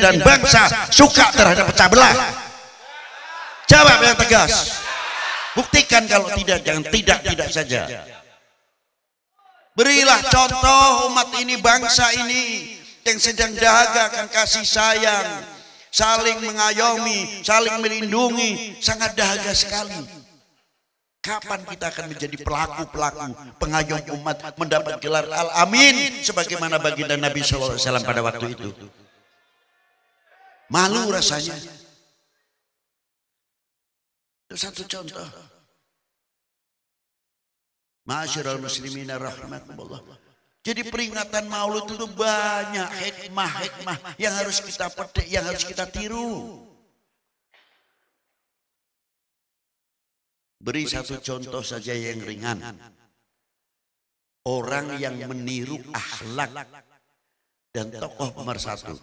negeri dan bangsa suka terhadap pecah belah? Jawab yang tegas. Buktikan kalau tidak, jangan tidak saja. Berilah contoh umat ini, bangsa ini yang sedang dahaga akan kasih sayang, saling mengayomi, saling melindungi, sangat dahaga sekali. Kapan kita akan menjadi pelaku-pelaku pengayom umat, mendapat gelar Al-Amin sebagaimana baginda Nabi SAW pada waktu itu? Malu rasanya. Itu satu contoh. Ma'asyiral muslimina rahimakumullah. Jadi peringatan Maulid itu banyak hikmah-hikmah yang harus kita petik, yang harus kita tiru. Beri satu contoh saja yang ringan. Orang yang meniru akhlak dan tokoh pemersatu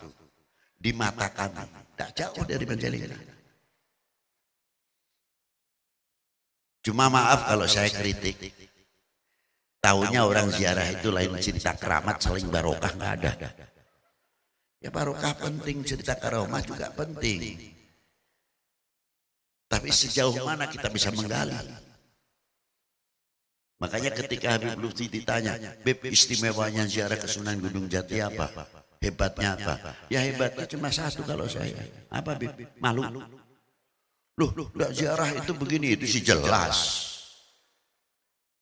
di mata kami, tak jauh dari Majalengka. Cuma maaf kalau saya kritik. Tahunya orang ziarah itu lain cerita keramat, saling barokah, nggak ada. Ya barokah penting, cerita keramat juga penting. Tapi sejauh mana kita bisa menggali? Makanya ketika Habib Lutfi ditanya, Beb, istimewanya ziarah ke Sunan Gunung Jati apa? Hebatnya apa? Ya hebatnya cuma satu kalau saya. Apa Beb? Malu. Loh, enggak ziarah itu begini, itu sih jelas.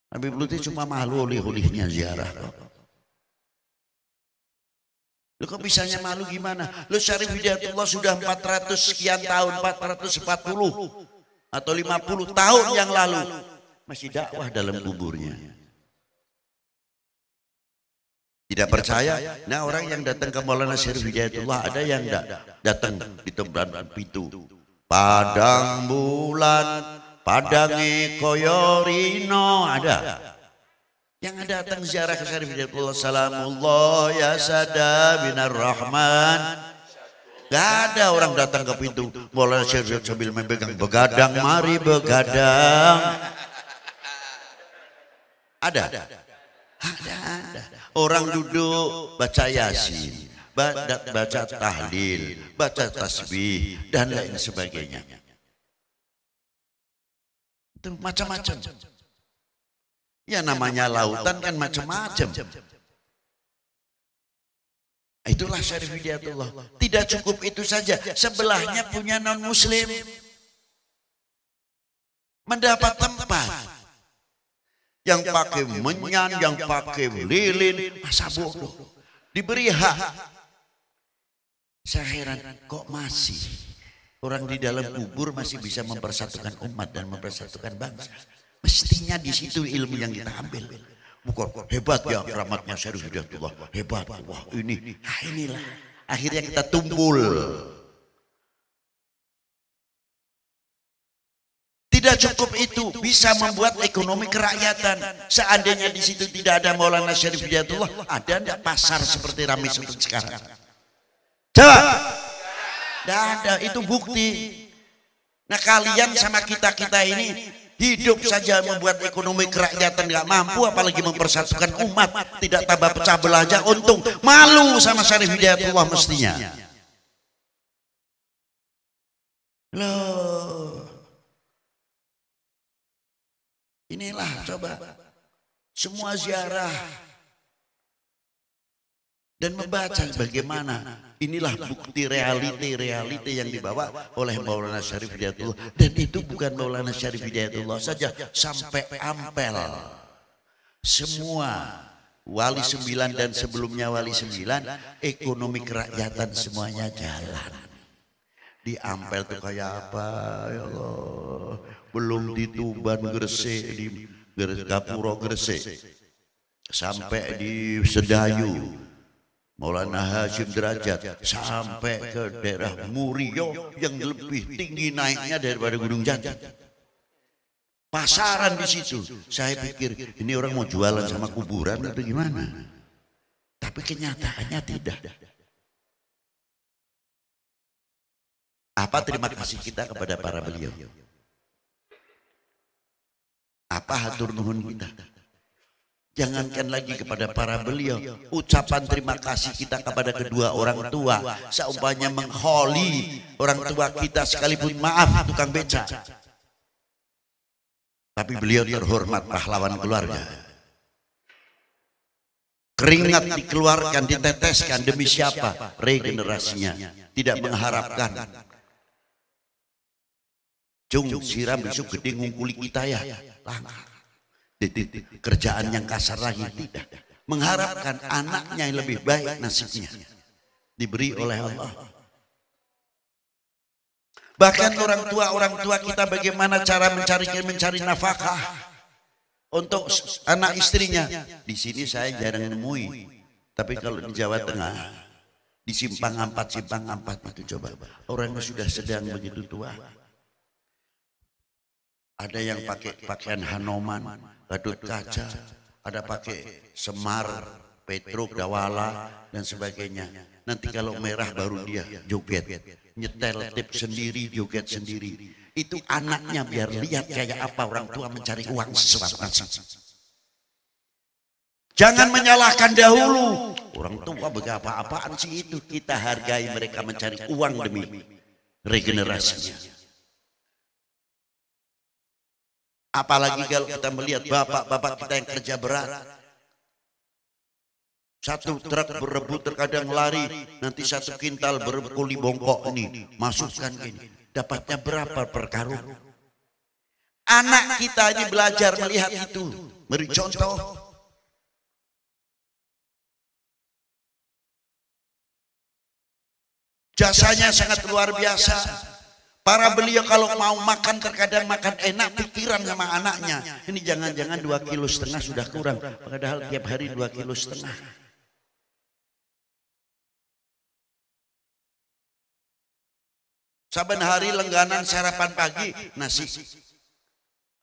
Habib Lutfi cuma malu oleh-olehnya ziarah. Loh kok bisanya malu gimana? Loh Syarif Hidayatullah sudah 400 sekian tahun, 440 atau 50 tahun yang lalu masih dakwah dalam kuburnya. Tidak percaya? Nah orang yang datang ke Maulana Syarif Hidayatullah ada yang datang di tempat pintu. Padang bulan, padangi koyorino, ada. Yang datang ziarah ke Syarif Hidayatullah, salamullah ya sada binar rahman. Gak ada orang datang ke pintu Maulana Syarif sambil memegang begadang, mari begadang. Ada. Orang duduk baca yasin, baca tahlil, baca tasbih dan lain sebagainya. Itu macam-macam. Ya namanya lautan kan macam-macam. Itulah Syarif Hidayatullah. Tidak cukup itu saja, sebelahnya punya non muslim mendapat tempat. Yang pakai menyan, yang pakai lilin, masa bodoh. Diberi hak. Saya heran kok masih orang di dalam kubur masih bisa mempersatukan umat dan mempersatukan bangsa. Mestinya di situ ilmu yang kita ambil. Bukan hebat ya keramatnya Syarif Hidayatullah, hebat. Wah ini, nah inilah akhirnya kita tumpul. Tidak cukup itu, bisa membuat ekonomi kerakyatan. Seandainya di situ tidak ada Maulana Syarif Hidayatullah, ada enggak pasar seperti ramai seperti sekarang? Coba. Tidak ada, itu bukti. Nah kalian sama kita ini hidup saja membuat ekonomi kerakyatan nggak mampu, apalagi mempersatukan umat, tidak tambah pecah belah aja. Untung malu sama Syarif Hidayatullah mestinya. Loh, inilah coba semua ziarah dan membaca bagaimana. Inilah bukti realite yang dibawa oleh Maulana Syarif Hidayatullah. Dan itu bukan Maulana Syarif Hidayatullah saja, sampai Ampel. Semua wali 9 dan sebelumnya wali 9, ekonomi kerakyatan semuanya jalan. Di Ampel tuh kayak apa ya Allah. Belum di Tuban Gresik, di Gapuro Gresik, sampai di Sedayu Maulana Hashim Derajat, sampai ke daerah Murio yang lebih tinggi naiknya daripada Gunung Jati. Pasaran di situ. Saya pikir ini orang mau jualan sama kuburan atau gimana? Tapi kenyataannya tidak. Apa terima kasih kita kepada para beliau? Apa hatur nuhun kita? Jangankan lagi kepada para beliau, ucapan terima kasih kita kepada kedua orang tua seumpamanya mengholi orang tua kita sekalipun, maaf tukang beca, tapi beliau terhormat pahlawan keluarga. Keringat dikeluarkan, diteteskan demi siapa? Regenerasinya. Tidak mengharapkan cung siram besok gede ngungkuli kita ya. Kerjaan yang kasar lagi, tidak. Mengharapkan anaknya yang lebih baik nasibnya diberi oleh Allah. Bahkan orang tua kita bagaimana cara mencari nafkah untuk anak istrinya. Di sini saya jarang nemui, tapi kalau di Jawa Tengah, di Simpang Ampat itu coba orangnya sudah sedang begitu tua. Ada yang pakai pakaian Hanoman, Gadot Kaca, ada pakai Semar, Petruk, Dawala dan sebagainya. Nanti kalau merah baru dia joget, nyetel tip sendiri, joget sendiri. Itu anaknya biar lihat kayak apa orang tua mencari uang sesuatu. Jangan menyalahkan dahulu. Orang tua berapa-apaan sih itu? Kita hargai mereka mencari uang demi regenerasinya. Apalagi kalau kita melihat bapak-bapak kita yang kerja berat. Satu truk berebut terkadang lari, nanti 1 kintal berkuli bongkok ini, masukkan gini. Dapatnya berapa per karung? Anak kita ini belajar melihat itu, beri contoh. Jasanya sangat luar biasa. Para beliau kalau mau makan terkadang makan enak, pikiran sama anaknya. Ini jangan-jangan 2,5 kilo sudah kurang. Padahal tiap hari 2,5 kilo. Saban hari lengganan sarapan pagi nasi.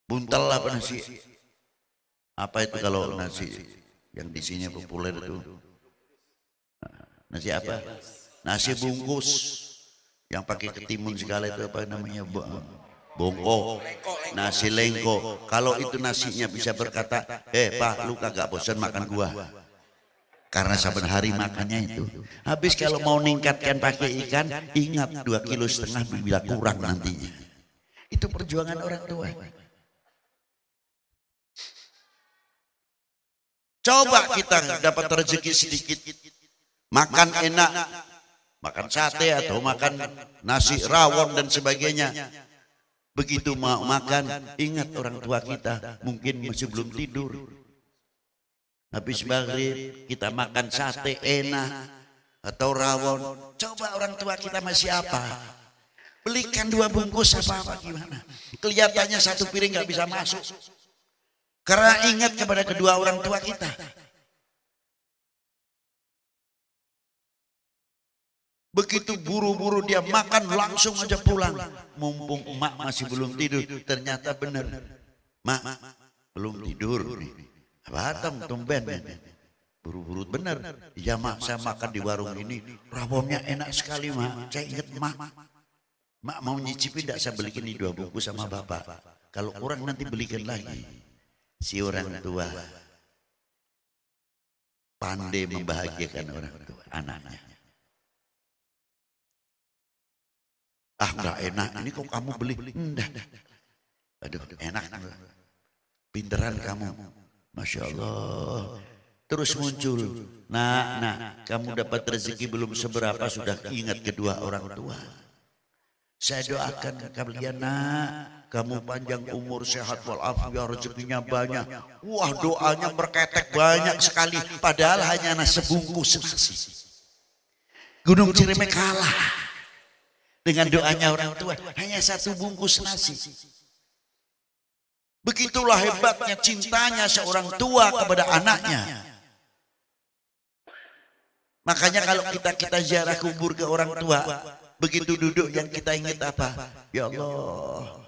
Buntel apa nasi? Apa itu kalau nasi yang di sini populer itu? Nasi apa? Nasi bungkus. Yang pakai ketimun segala itu apa namanya, bongko, nasi lengko. Kalau itu nasinya bisa berkata, Pak lu kagak bosan makan gua, karena saben hari makannya itu. Habis kalau mau ningkatkan pakai ikan, ingat 2,5 kilo bila kurang nantinya. Itu perjuangan orang tua. Coba kita dapat rezeki sedikit, makan enak, makan sate atau makan nasi rawon dan sebagainya. Begitu mau makan, ingat orang tua kita mungkin masih belum tidur. Habis maghrib kita makan sate enak atau rawon. Coba orang tua kita masih apa? Belikan 2 bungkus apa gimana? Kelihatannya 1 piring nggak bisa masuk. Karena ingat kepada kedua orang tua kita. Begitu buru-buru dia makan langsung aja pulang. Mumpung emak masih belum tidur. Ternyata benar. Mak belum tidur. Batam tumben. Buru-buru benar. Ya mak, saya makan di warung ini. Rawonnya enak sekali mak. Saya ingat mak. Mak mau nyicipin tidak, saya belikan di 2 bungkus sama bapak. Kalau kurang nanti belikan lagi. Si orang tua pandai membahagiakan orang tua anaknya. Ah nggak enak, ini kok kamu beli? Enggak. Aduh enak, pinteran kamu, Masya Allah. Terus muncul, nah kamu dapat rezeki belum seberapa sudah ingat kedua orang tua. Saya doakan kalian nak, kamu panjang umur, sehat walafiat, rezekinya banyak. Wah doanya berketek banyak sekali, padahal hanya sebungkus nasi. Gunung Ciremai kalah dengan doanya orang tua, hanya 1 bungkus nasi. Begitulah hebatnya cintanya seorang tua kepada anaknya. Makanya kalau kita ziarah kubur ke orang tua, begitu duduk yang kita ingat apa? Ya Allah,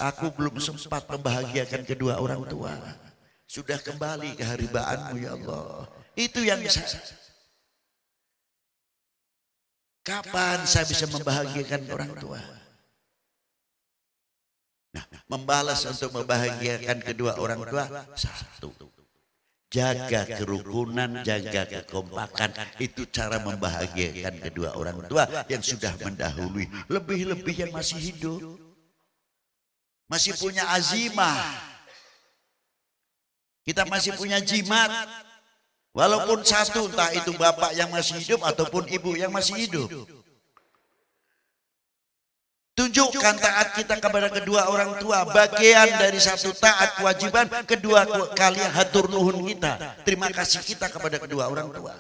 aku belum sempat membahagiakan kedua orang tua. Sudah kembali ke haribaanmu ya Allah. Itu yang saya. Kapan saya bisa membahagiakan orang tua? Nah, membalas untuk membahagiakan kedua orang tua, 1. jaga kerukunan, jaga kekompakan. Itu cara membahagiakan kedua orang tua yang sudah mendahului. Lebih-lebih yang masih hidup, masih punya azimah. Kita masih punya jimat. Walaupun satu, entah itu bapak yang masih hidup ataupun ibu yang masih hidup. Tunjukkan taat kita kepada kedua orang tua. Bagian dari satu taat kewajiban, kedua kalian hatur nuhun kita. Terima kasih kita kepada kedua orang tua.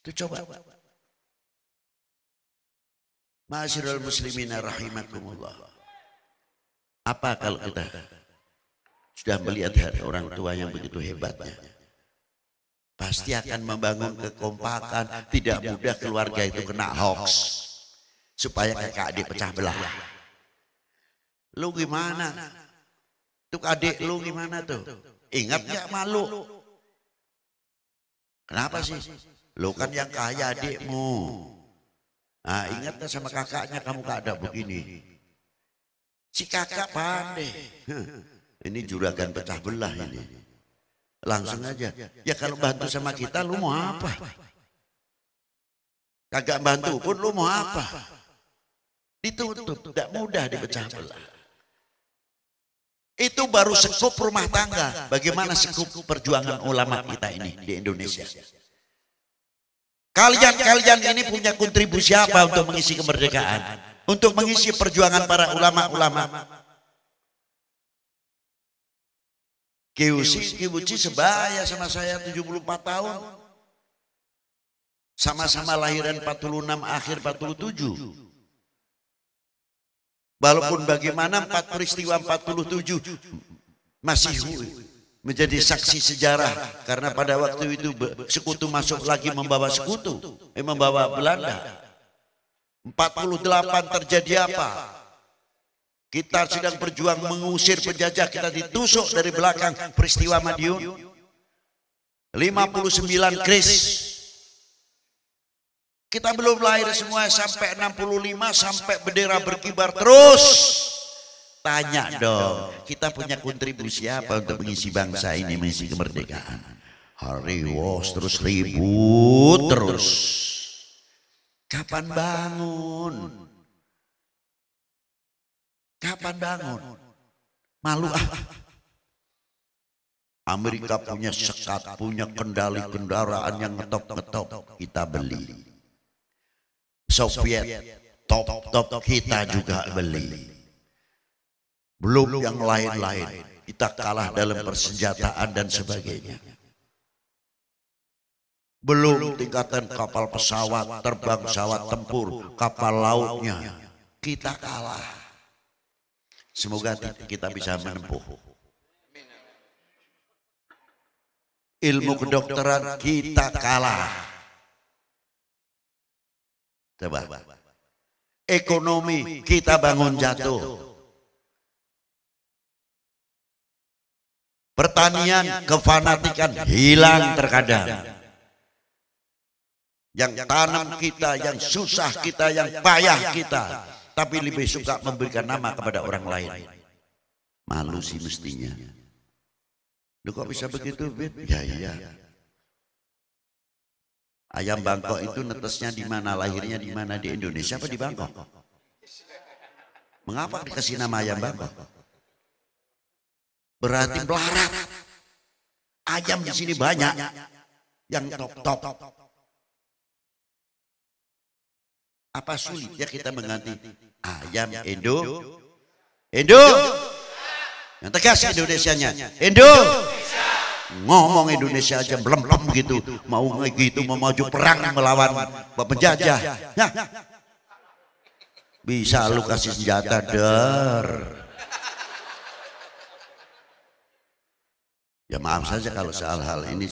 Itu coba. Ma'asyiral muslimina rahimakumullah. Apa kalau kita sudah melihat orang tua yang begitu hebatnya, pasti akan membangun kekompakan. Tidak mudah keluarga itu kena hoax supaya kakak adik pecah belah. Lu gimana? Tuh adik lu gimana tuh? Ingat gak malu? Kenapa sih? Lu kan yang kaya adikmu. Nah, ingat gak sama kakaknya kamu gak ada begini. Si kakak pandai. Ini juragan pecah belah ini. Langsung aja. Ya kalau bantu sama kita lu mau apa? Kagak bantu pun lu mau apa? Ditutup, tidak mudah dipecah belah. Itu baru sekup rumah tangga. Bagaimana sekup perjuangan ulama kita ini di Indonesia? Kalian ini punya kontribusi apa untuk mengisi kemerdekaan? Untuk mengisi perjuangan para ulama-ulama? Kiwuci sebaya sama saya 74 tahun. Sama-sama lahiran 46 akhir 47. Walaupun bagaimana 4 peristiwa 47 masih menjadi saksi sejarah. Karena pada waktu itu sekutu masuk lagi membawa membawa Belanda. 48 terjadi apa? Kita sedang berjuang mengusir penjajah, kita ditusuk dari belakang, peristiwa Madiun. 59 Kris. Kita belum lahir semua sampai 65, sampai bendera berkibar terus. Tanya dong, kita punya kontribusi apa untuk mengisi bangsa ini, mengisi kemerdekaan? Hariwos terus ribut terus. Kapan bangun? Kapan bangun? Malu ah. Amerika punya sekat, punya kendali kendaraan yang ngetop-ngetop, kita beli. Soviet top kita juga beli. Belum yang lain-lain, kita kalah dalam persenjataan dan sebagainya. Belum tingkatan kapal pesawat, terbang pesawat tempur, kapal lautnya, kita kalah. Semoga kita bisa menempuh. Ilmu kedokteran kita kalah. Coba. Ekonomi kita bangun jatuh. Pertanian kefanatikan hilang terkadang. Yang tanam kita, yang susah kita, yang payah kita, tapi lebih suka memberikan nama kepada orang lain. Malu sih mestinya. Lu kok bisa begitu, Bin? Ya iya. Ayam Bangkok itu netesnya di mana, lahirnya di mana, di Indonesia apa di Bangkok? Mengapa dikasih nama ayam Bangkok? Berarti melarat. Ayam di sini banyak yang top. Apa sulit ya kita mengganti ayam Indo? Yang tegas Indonesianya. Ngomong Indonesia aja belum gitu, mau gitu, mau maju perang melawan penjajah. Ya. Bisa lu kasih senjata der. Ya maaf saja kalau soal hal ini